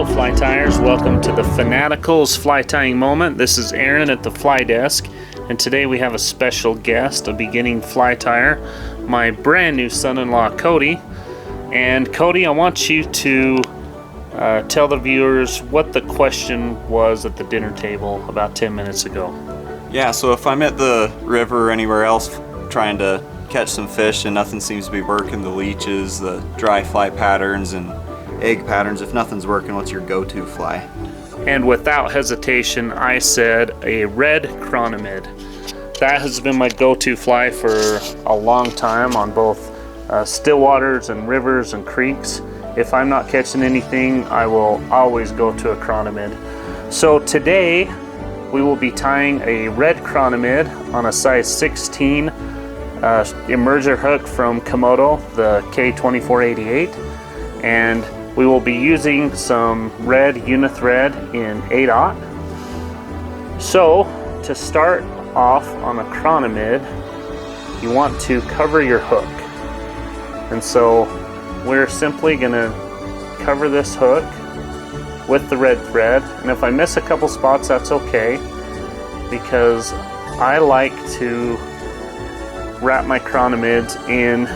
Hello fly tyers, welcome to the Fanaticals fly tying moment. This is Aaron at the fly desk, and today we have a special guest, a beginning fly tyer, my brand new son-in-law Cody. And Cody, I want you to tell the viewers what the question was at the dinner table about 10 minutes ago. Yeah, so if I'm at the river or anywhere else trying to catch some fish and nothing seems to be working, the leeches, the dry fly patterns, and egg patterns, if nothing's working, what's your go-to fly? And without hesitation, I said a Red Chironomid. That has been my go-to fly for a long time on both still waters and rivers and creeks. If I'm not catching anything, I will always go to a Chironomid. So today, we will be tying a Red Chironomid on a size 16 emerger hook from Komodo, the K2488. And we will be using some red unithread in 8/0. So to start off on a Chironomid, you want to cover your hook. And so we're simply going to cover this hook with the red thread. And if I miss a couple spots, that's okay, because I like to wrap my Chironomids in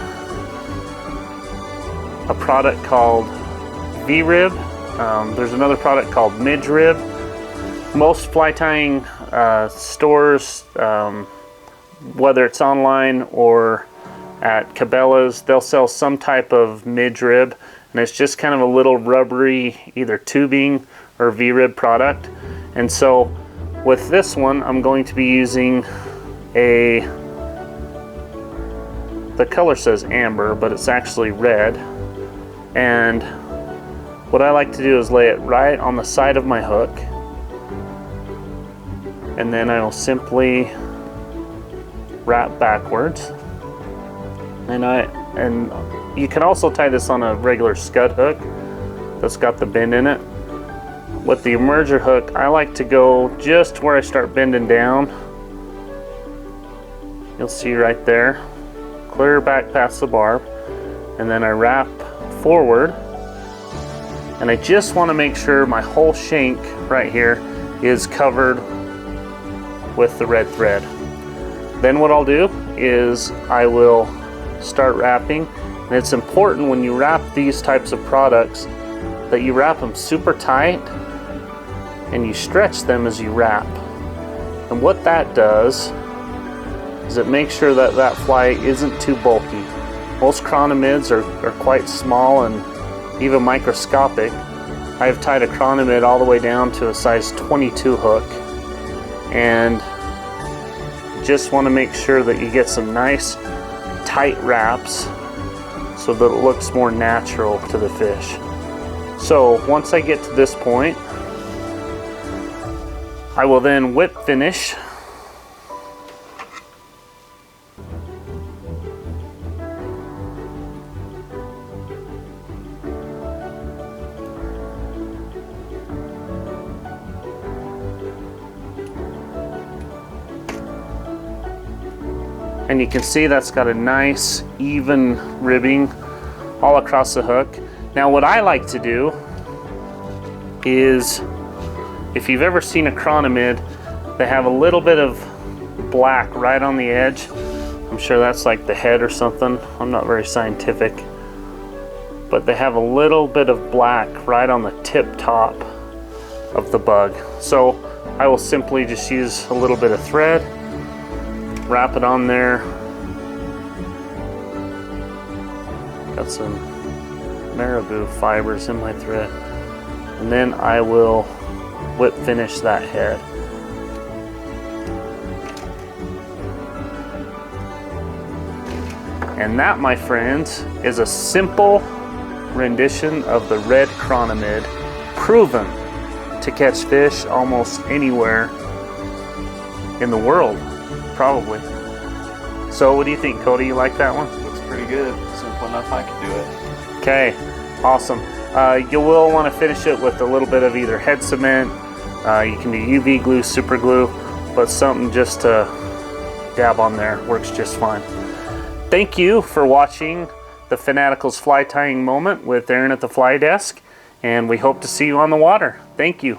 a product called V-rib. There's another product called mid-rib. Most fly tying stores, whether it's online or at Cabela's, they'll sell some type of mid-rib, and it's just kind of a little rubbery either tubing or V-rib product. And so with this one, I'm going to be using the color says amber, but it's actually red. And what I like to do is lay it right on the side of my hook, and then I will simply wrap backwards. And you can also tie this on a regular scud hook that's got the bend in it. With the emerger hook, I like to go just where I start bending down. You'll see right there, clear back past the barb, and then I wrap forward. And I just want to make sure my whole shank right here is covered with the red thread. Then what I'll do is I will start wrapping. And it's important when you wrap these types of products that you wrap them super tight and you stretch them as you wrap. And what that does is it makes sure that that fly isn't too bulky. Most Chironomids are quite small and even microscopic. I've tied a Chironomid all the way down to a size 22 hook, and just want to make sure that you get some nice tight wraps so that it looks more natural to the fish. So once I get to this point, I will then whip finish. And you can see that's got a nice even ribbing all across the hook. Now what I like to do is, if you've ever seen a Chironomid, they have a little bit of black right on the edge. I'm sure that's like the head or something. I'm not very scientific. But they have a little bit of black right on the tip top of the bug. So I will simply just use a little bit of thread, wrap it on there. Got some marabou fibers in my thread. And then I will whip finish that head. And that, my friends, is a simple rendition of the Red Chironomid, proven to catch fish almost anywhere in the world. Probably. So what do you think, Cody? You like that one? Looks pretty good. Simple enough I can do it. Okay, awesome. You will want to finish it with a little bit of either head cement. You can do UV glue, super glue, but something just to dab on there works just fine. Thank you for watching the Fanaticals fly tying moment with Aaron at the fly desk. and we hope to see you on the water. Thank you.